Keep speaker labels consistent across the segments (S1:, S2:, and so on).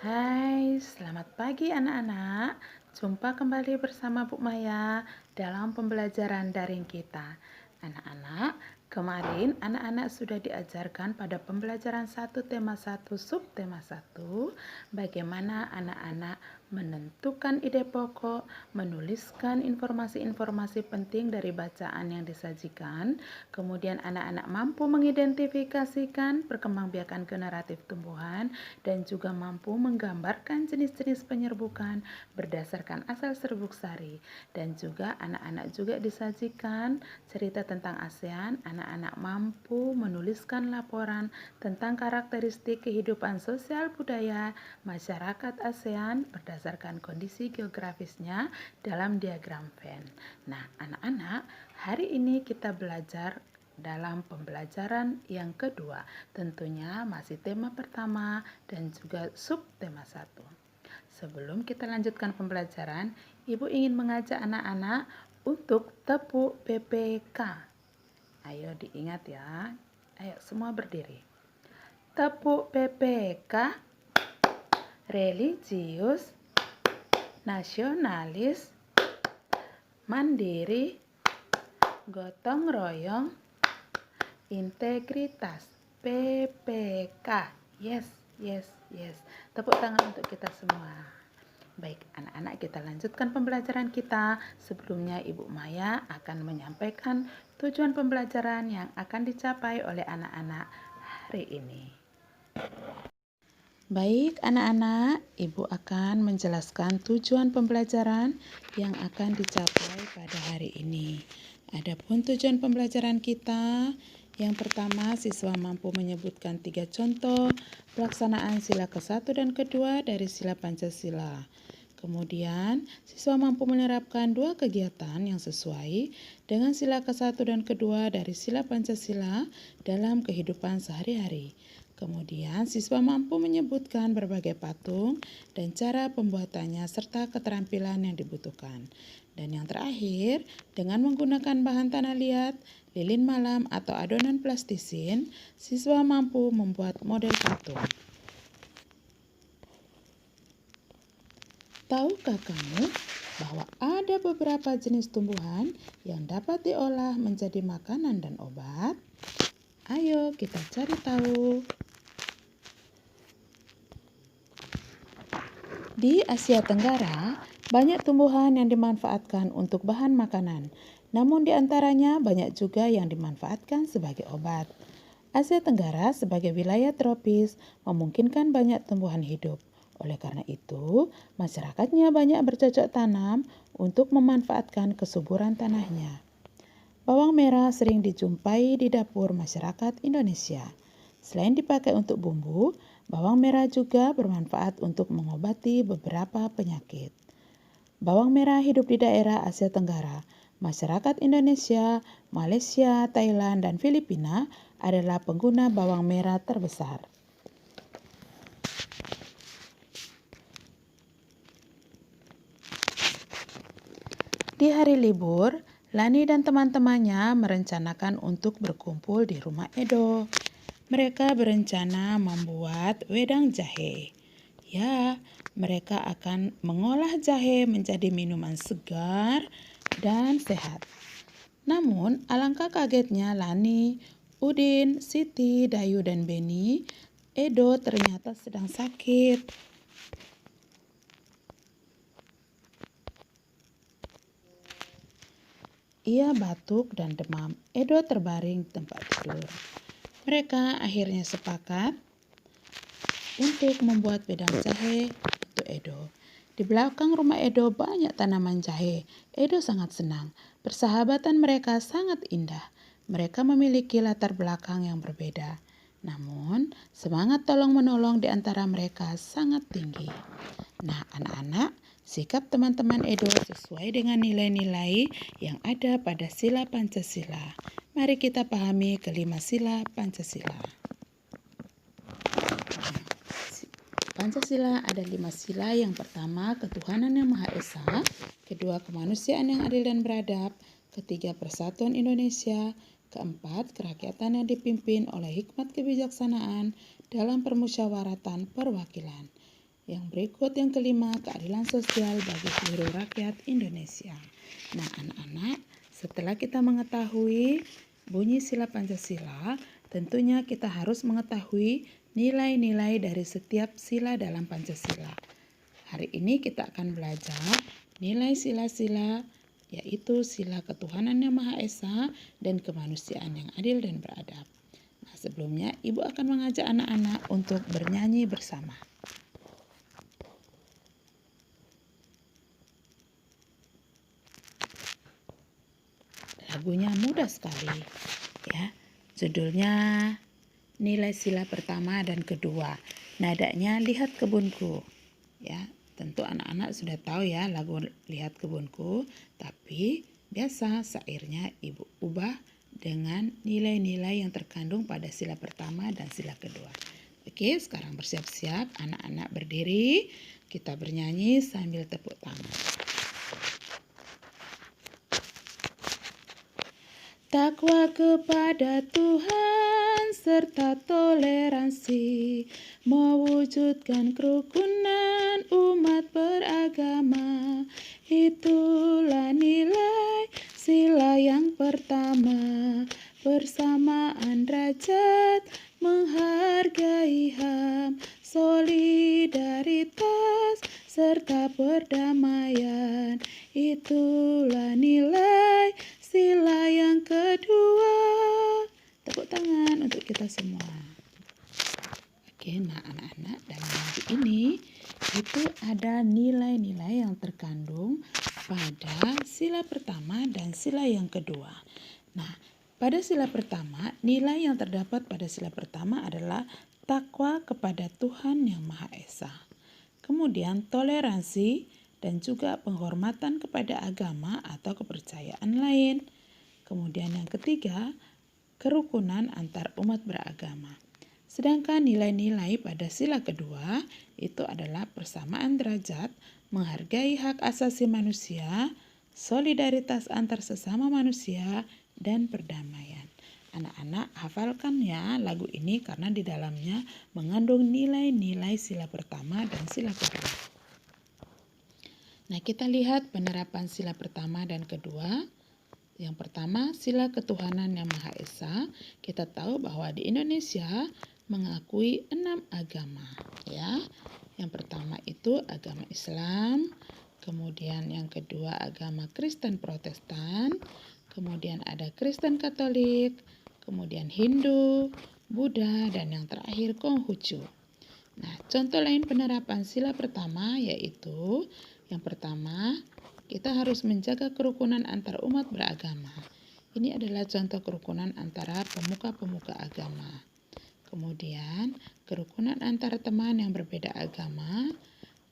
S1: Hai, selamat pagi anak-anak. Jumpa kembali bersama Bu Maya dalam pembelajaran daring kita. Anak-anak, kemarin anak-anak sudah diajarkan pada pembelajaran 1 tema 1 subtema 1 bagaimana anak-anak menentukan ide pokok, menuliskan informasi-informasi penting dari bacaan yang disajikan, kemudian anak-anak mampu mengidentifikasikan perkembangbiakan generatif tumbuhan dan juga mampu menggambarkan jenis-jenis penyerbukan berdasarkan asal serbuk sari. Dan juga anak-anak juga disajikan cerita tentang ASEAN, anak-anak mampu menuliskan laporan tentang karakteristik kehidupan sosial budaya masyarakat ASEAN berdasarkan kondisi geografisnya dalam diagram Venn. Nah, anak-anak, hari ini kita belajar dalam pembelajaran yang kedua, tentunya masih tema pertama dan juga subtema 1. Sebelum kita lanjutkan pembelajaran, Ibu ingin mengajak anak-anak untuk tepuk PPK. Ayo diingat ya. Ayo semua berdiri. Tepuk PPK, religius, nasionalis, mandiri, gotong royong, integritas. PPK. Yes. Tepuk tangan untuk kita semua. Baik, anak-anak, kita lanjutkan pembelajaran kita. Sebelumnya Ibu Maya akan menyampaikan tujuan pembelajaran yang akan dicapai oleh anak-anak hari ini. Baik anak-anak, Ibu akan menjelaskan tujuan pembelajaran yang akan dicapai pada hari ini. Adapun tujuan pembelajaran kita, yang pertama, siswa mampu menyebutkan 3 contoh pelaksanaan sila ke-1 dan ke-2 dari sila Pancasila. Kemudian, siswa mampu menerapkan 2 kegiatan yang sesuai dengan sila ke-1 dan ke-2 dari sila Pancasila dalam kehidupan sehari-hari. Kemudian, siswa mampu menyebutkan berbagai patung dan cara pembuatannya serta keterampilan yang dibutuhkan. Dan yang terakhir, dengan menggunakan bahan tanah liat, lilin malam atau adonan plastisin, siswa mampu membuat model patung. Tahukah kamu bahwa ada beberapa jenis tumbuhan yang dapat diolah menjadi makanan dan obat? Ayo kita cari tahu. Di Asia Tenggara, banyak tumbuhan yang dimanfaatkan untuk bahan makanan, namun di antaranya banyak juga yang dimanfaatkan sebagai obat. Asia Tenggara sebagai wilayah tropis memungkinkan banyak tumbuhan hidup. Oleh karena itu, masyarakatnya banyak bercocok tanam untuk memanfaatkan kesuburan tanahnya. Bawang merah sering dijumpai di dapur masyarakat Indonesia. Selain dipakai untuk bumbu, bawang merah juga bermanfaat untuk mengobati beberapa penyakit. Bawang merah hidup di daerah Asia Tenggara. Masyarakat Indonesia, Malaysia, Thailand, dan Filipina adalah pengguna bawang merah terbesar. Di hari libur, Lani dan teman-temannya merencanakan untuk berkumpul di rumah Edo. Mereka berencana membuat wedang jahe. Ya, mereka akan mengolah jahe menjadi minuman segar dan sehat. Namun, alangkah kagetnya Lani, Udin, Siti, Dayu, dan Beni, Edo ternyata sedang sakit. Ia batuk dan demam. Edo terbaring di tempat tidur. Mereka akhirnya sepakat untuk membuat wedang jahe untuk Edo. Di belakang rumah Edo banyak tanaman jahe. Edo sangat senang. Persahabatan mereka sangat indah. Mereka memiliki latar belakang yang berbeda. Namun, semangat tolong-menolong di antara mereka sangat tinggi. Nah, anak-anak, sikap teman-teman Edo sesuai dengan nilai-nilai yang ada pada sila Pancasila. Mari kita pahami kelima sila Pancasila. Pancasila ada 5 sila. Yang pertama, ketuhanan yang Maha Esa. Kedua, kemanusiaan yang adil dan beradab. Ketiga, persatuan Indonesia. Keempat, kerakyatan yang dipimpin oleh hikmat kebijaksanaan dalam permusyawaratan perwakilan. Yang berikut yang kelima, keadilan sosial bagi seluruh rakyat Indonesia. Nah, anak-anak, setelah kita mengetahui bunyi sila Pancasila, tentunya kita harus mengetahui nilai-nilai dari setiap sila dalam Pancasila. Hari ini kita akan belajar nilai sila-sila, yaitu sila ketuhanan yang Maha Esa dan kemanusiaan yang adil dan beradab. Nah, sebelumnya Ibu akan mengajak anak-anak untuk bernyanyi bersama. Lagunya mudah sekali, ya. Judulnya nilai sila pertama dan kedua. Nadanya Lihat Kebunku. Ya, tentu anak-anak sudah tahu ya lagu Lihat Kebunku, tapi biasa syairnya Ibu ubah dengan nilai-nilai yang terkandung pada sila pertama dan sila kedua. Oke, sekarang bersiap-siap, anak-anak berdiri, kita bernyanyi sambil tepuk tangan. Takwa kepada Tuhan serta toleransi, mewujudkan kerukunan umat beragama. Itulah nilai sila yang pertama, bersamaan derajat, menghargai HAM, solidaritas serta perdamaian. Itulah nilai sila yang kedua. Tepuk tangan untuk kita semua. Oke, nah anak-anak, dalam lagu ini itu ada nilai-nilai yang terkandung pada sila pertama dan sila yang kedua. Nah, pada sila pertama, nilai yang terdapat pada sila pertama adalah takwa kepada Tuhan Yang Maha Esa. Kemudian toleransi dan juga penghormatan kepada agama atau kepercayaan lain. Kemudian yang ketiga, kerukunan antar umat beragama. Sedangkan nilai-nilai pada sila kedua itu adalah persamaan derajat, menghargai hak asasi manusia, solidaritas antar sesama manusia, dan perdamaian. Anak-anak hafalkan ya lagu ini karena di dalamnya mengandung nilai-nilai sila pertama dan sila kedua. Nah, kita lihat penerapan sila pertama dan kedua. Yang pertama, sila ketuhanan yang Maha Esa. Kita tahu bahwa di Indonesia mengakui 6 agama, ya. Yang pertama itu agama Islam, kemudian yang kedua agama Kristen Protestan, kemudian ada Kristen Katolik, kemudian Hindu, Buddha, dan yang terakhir Konghucu. Nah, contoh lain penerapan sila pertama yaitu yang pertama, kita harus menjaga kerukunan antar umat beragama. Ini adalah contoh kerukunan antara pemuka-pemuka agama. Kemudian, kerukunan antara teman yang berbeda agama.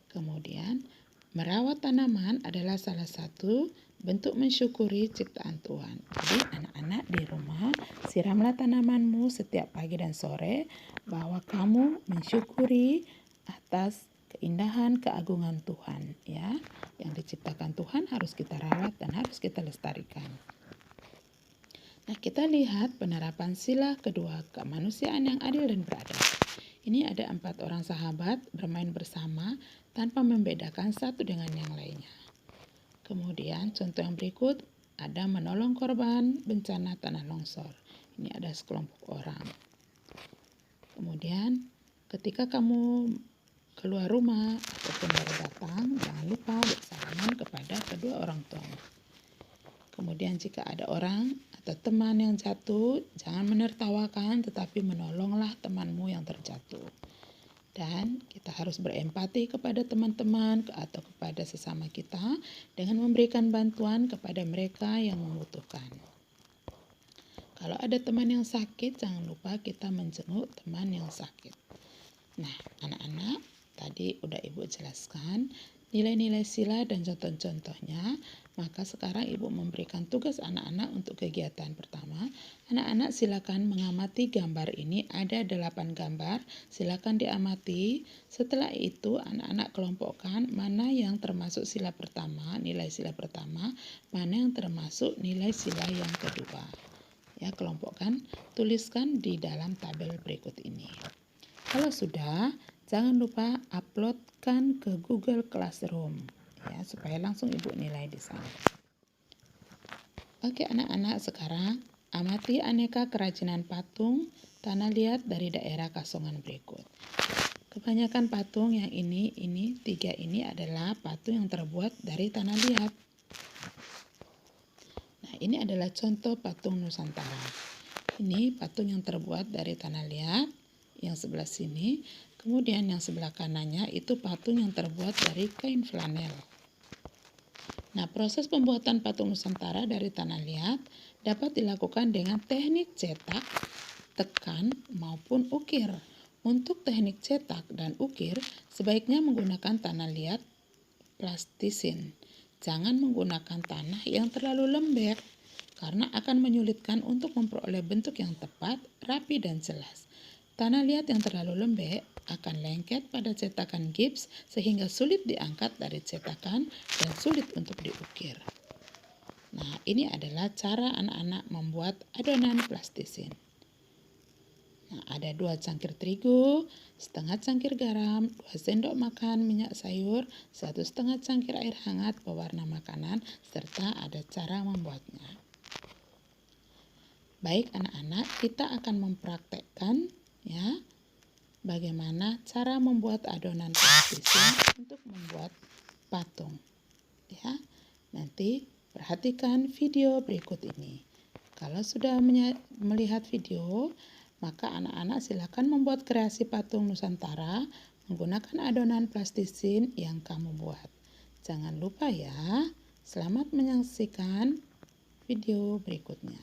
S1: Kemudian, merawat tanaman adalah salah satu bentuk mensyukuri ciptaan Tuhan. Jadi anak-anak di rumah, siramlah tanamanmu setiap pagi dan sore bahwa kamu mensyukuri atas keindahan keagungan Tuhan, ya. Yang diciptakan Tuhan harus kita rawat dan harus kita lestarikan. Nah, kita lihat penerapan sila kedua, kemanusiaan yang adil dan beradab. Ini ada 4 orang sahabat bermain bersama tanpa membedakan satu dengan yang lainnya. Kemudian contoh yang berikut ada menolong korban bencana tanah longsor. Ini ada sekelompok orang. Kemudian ketika kamu keluar rumah ataupun baru datang, jangan lupa bersalaman kepada kedua orang tuamu. Kemudian jika ada orang atau teman yang jatuh, jangan menertawakan tetapi menolonglah temanmu yang terjatuh. Dan kita harus berempati kepada teman-teman atau kepada sesama kita dengan memberikan bantuan kepada mereka yang membutuhkan. Kalau ada teman yang sakit, jangan lupa kita menjenguk teman yang sakit. Nah, anak-anak, tadi udah Ibu jelaskan nilai-nilai sila dan contoh-contohnya. Maka sekarang Ibu memberikan tugas anak-anak untuk kegiatan pertama. Anak-anak silakan mengamati gambar ini. Ada 8 gambar, silakan diamati. Setelah itu anak-anak kelompokkan mana yang termasuk sila pertama, nilai sila pertama, mana yang termasuk nilai sila yang kedua. Ya, kelompokkan, tuliskan di dalam tabel berikut ini. Kalau sudah, jangan lupa uploadkan ke Google Classroom ya, supaya langsung Ibu nilai di sana. Oke anak-anak, sekarang amati aneka kerajinan patung tanah liat dari daerah Kasongan berikut. Kebanyakan patung yang ini 3 ini adalah patung yang terbuat dari tanah liat. Nah, ini adalah contoh patung Nusantara. Ini patung yang terbuat dari tanah liat, yang sebelah sini. Kemudian yang sebelah kanannya itu patung yang terbuat dari kain flanel. Nah, proses pembuatan patung Nusantara dari tanah liat dapat dilakukan dengan teknik cetak, tekan, maupun ukir. Untuk teknik cetak dan ukir, sebaiknya menggunakan tanah liat plastisin. Jangan menggunakan tanah yang terlalu lembek, karena akan menyulitkan untuk memperoleh bentuk yang tepat, rapi, dan jelas. Tanah liat yang terlalu lembek akan lengket pada cetakan gips sehingga sulit diangkat dari cetakan dan sulit untuk diukir. Nah, ini adalah cara anak-anak membuat adonan plastisin. Nah, ada 2 cangkir terigu, setengah cangkir garam, 2 sendok makan minyak sayur, 1,5 cangkir air hangat pewarna makanan, serta ada cara membuatnya. Baik anak-anak, kita akan mempraktekkan ya bagaimana cara membuat adonan plastisin untuk membuat patung. Ya, nanti perhatikan video berikut ini. Kalau sudah melihat video, maka anak-anak silakan membuat kreasi patung Nusantara menggunakan adonan plastisin yang kamu buat. Jangan lupa ya, selamat menyaksikan video berikutnya.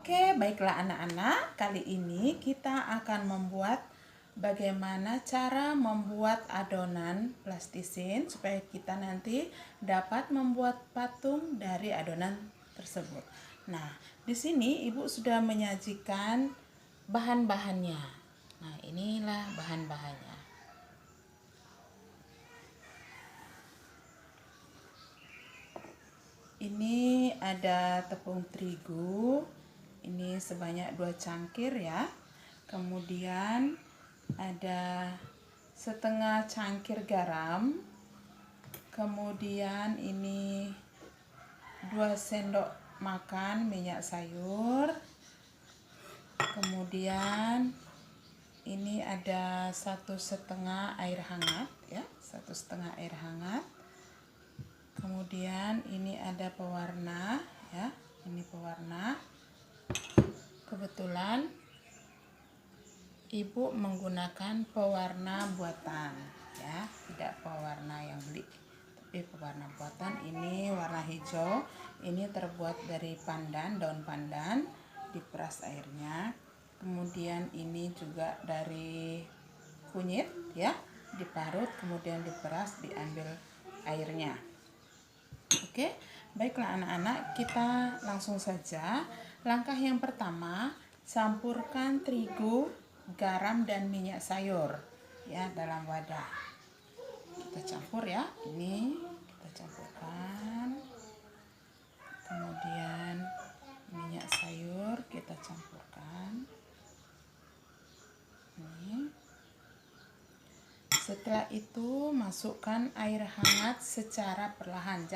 S1: Oke, baiklah anak-anak, kali ini kita akan membuat bagaimana cara membuat adonan plastisin supaya kita nanti dapat membuat patung dari adonan tersebut. Nah, di sini Ibu sudah menyajikan bahan-bahannya. Nah, inilah bahan-bahannya. Ini ada tepung terigu. Ini sebanyak 2 cangkir ya. Kemudian ada setengah cangkir garam. Kemudian ini 2 sendok makan minyak sayur. Kemudian ini ada 1,5 air hangat ya, 1,5 air hangat. Kemudian ini ada pewarna ya, ini pewarna. Kebetulan Ibu menggunakan pewarna buatan ya, tidak pewarna yang beli, tapi pewarna buatan. Ini warna hijau, ini terbuat dari pandan, daun pandan, diperas airnya. Kemudian ini juga dari kunyit ya, diparut kemudian diperas, diambil airnya. Oke, baiklah anak-anak, kita langsung saja. Langkah yang pertama, campurkan terigu, garam, dan minyak sayur ya dalam wadah. Kita campur ya, ini kita campurkan. Kemudian minyak sayur kita campurkan. Ini. Setelah itu masukkan air hangat secara perlahan,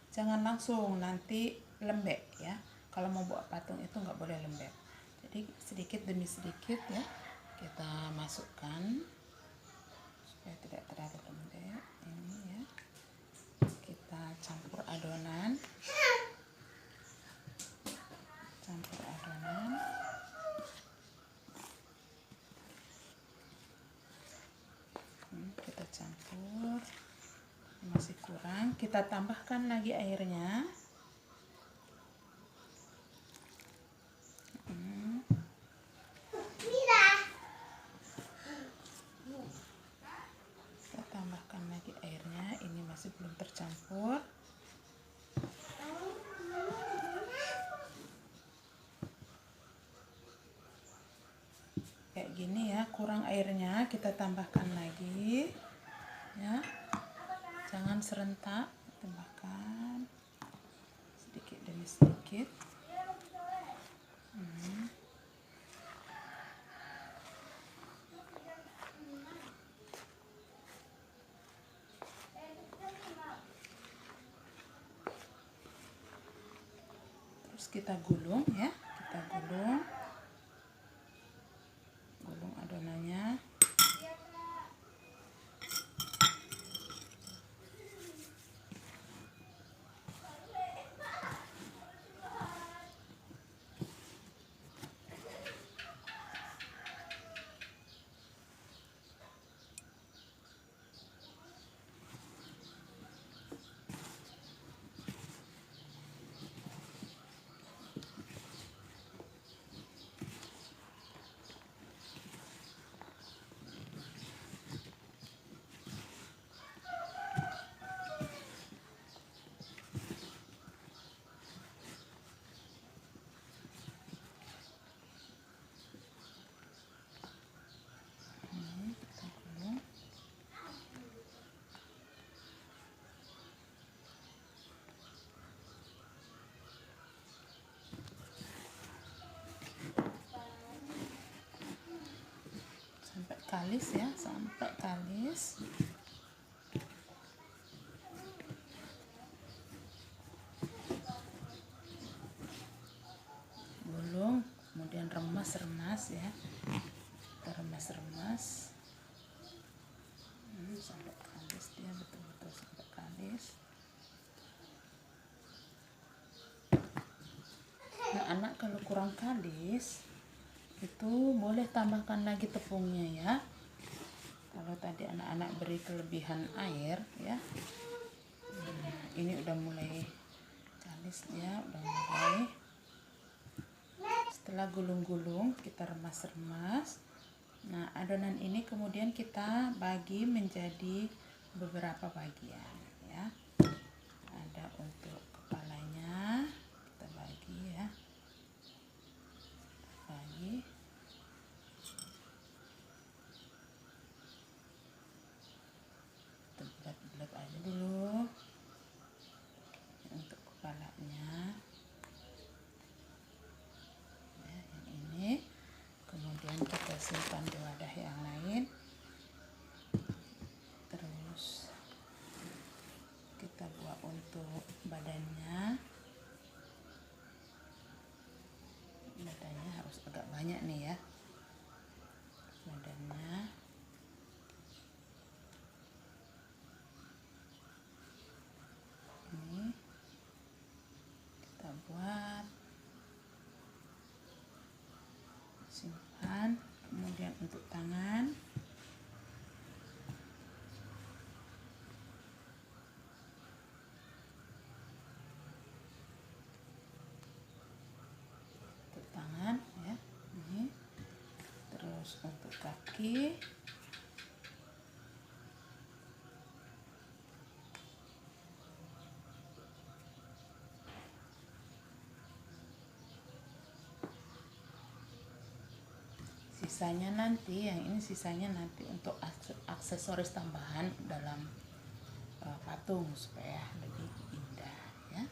S1: jangan langsung, nanti lembek ya. Kalau mau buat patung itu nggak boleh lembek. Jadi sedikit demi sedikit ya kita masukkan supaya tidak terlalu lembek. Ini ya. Kita campur adonan. Campur adonan. Kita campur. Masih kurang, kita tambahkan lagi airnya. Kita tambahkan lagi airnya, ini masih belum tercampur. Kayak gini ya, kurang airnya, kita tambahkan lagi ya. Jangan serentak, tambahkan sedikit demi sedikit. terus kita gulung ya, kita gulung adonannya. Sampai kalis ya, sampai kalis. Gulung, kemudian remas ya. Kita remas sampai kalis, dia betul-betul sampai kalis. Nah, anak kalau kurang kalis itu boleh tambahkan lagi tepungnya ya. Kalau tadi anak-anak beri kelebihan air ya, ini udah mulai kalis ya, udah mulai. Setelah gulung-gulung kita remas. Nah, adonan ini kemudian kita bagi menjadi beberapa bagian ya. Ada untuk kepalanya, kita bagi ya, bagi. Kita bulat-bulat aja dulu untuk kepalanya ya, yang ini. Kemudian kita simpan di wadah yang lain. Terus kita buat untuk badannya harus agak banyak nih ya, badannya. Ini kita buat, simpan. Kemudian untuk tangan, ya ini. Terus untuk kaki, sisanya nanti, yang ini sisanya nanti untuk aksesoris tambahan dalam patung supaya lebih indah ya.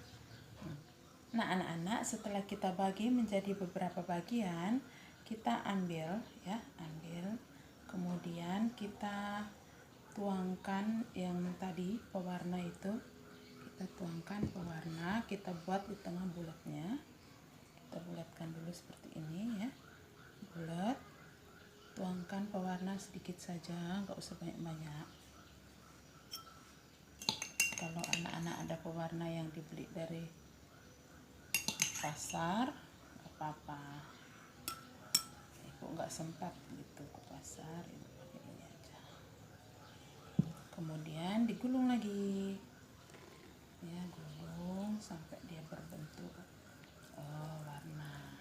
S1: Nah, anak-anak, setelah kita bagi menjadi beberapa bagian, kita ambil ya, kemudian kita tuangkan yang tadi pewarna itu, kita tuangkan pewarna, kita buat di tengah bulatnya, kita bulatkan dulu seperti ini ya, bulat. Tuangkan pewarna sedikit saja, nggak usah banyak-banyak. Kalau anak-anak ada pewarna yang dibeli dari pasar, nggak apa-apa. Ibu nggak sempat gitu ke pasar, ibu pakai ini aja. Kemudian digulung lagi, ya, gulung sampai dia berbentuk warna.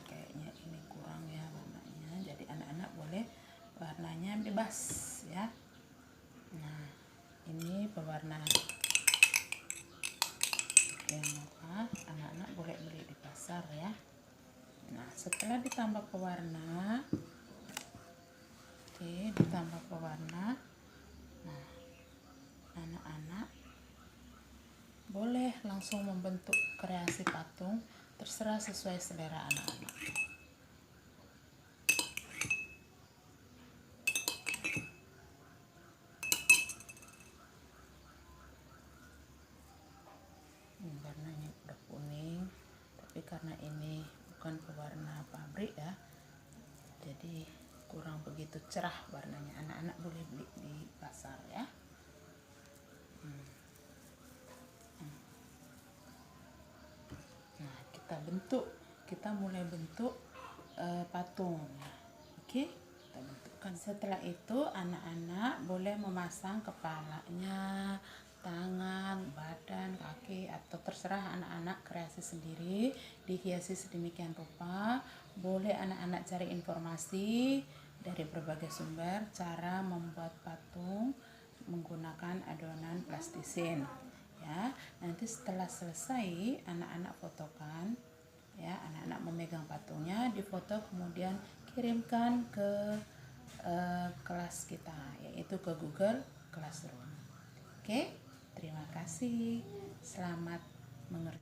S1: Kayaknya ini kurang ya warnanya, jadi anak-anak boleh warnanya bebas ya. Nah, ini pewarna yang anak-anak boleh beli di pasar ya. Nah, setelah ditambah pewarna, ditambah pewarna, nah, anak-anak boleh langsung langsung membentuk kreasi patung, terserah sesuai selera anak-anak. Warnanya udah kuning, tapi karena ini bukan pewarna pabrik ya, jadi kurang begitu cerah warnanya. Anak-anak boleh beli di pasar ya. Nah, kita mulai bentuk patung. Oke, kita bentukkan. Setelah itu anak-anak boleh memasang kepalanya, tangan, badan, kaki, atau terserah anak-anak kreasi sendiri, dihiasi sedemikian rupa. Boleh anak-anak cari informasi dari berbagai sumber cara membuat patung menggunakan adonan plastisin ya. Nanti setelah selesai anak-anak fotokan ya, anak-anak memegang patungnya, difoto kemudian kirimkan ke kelas kita, yaitu ke Google Classroom. Oke, terima kasih, selamat mengerti.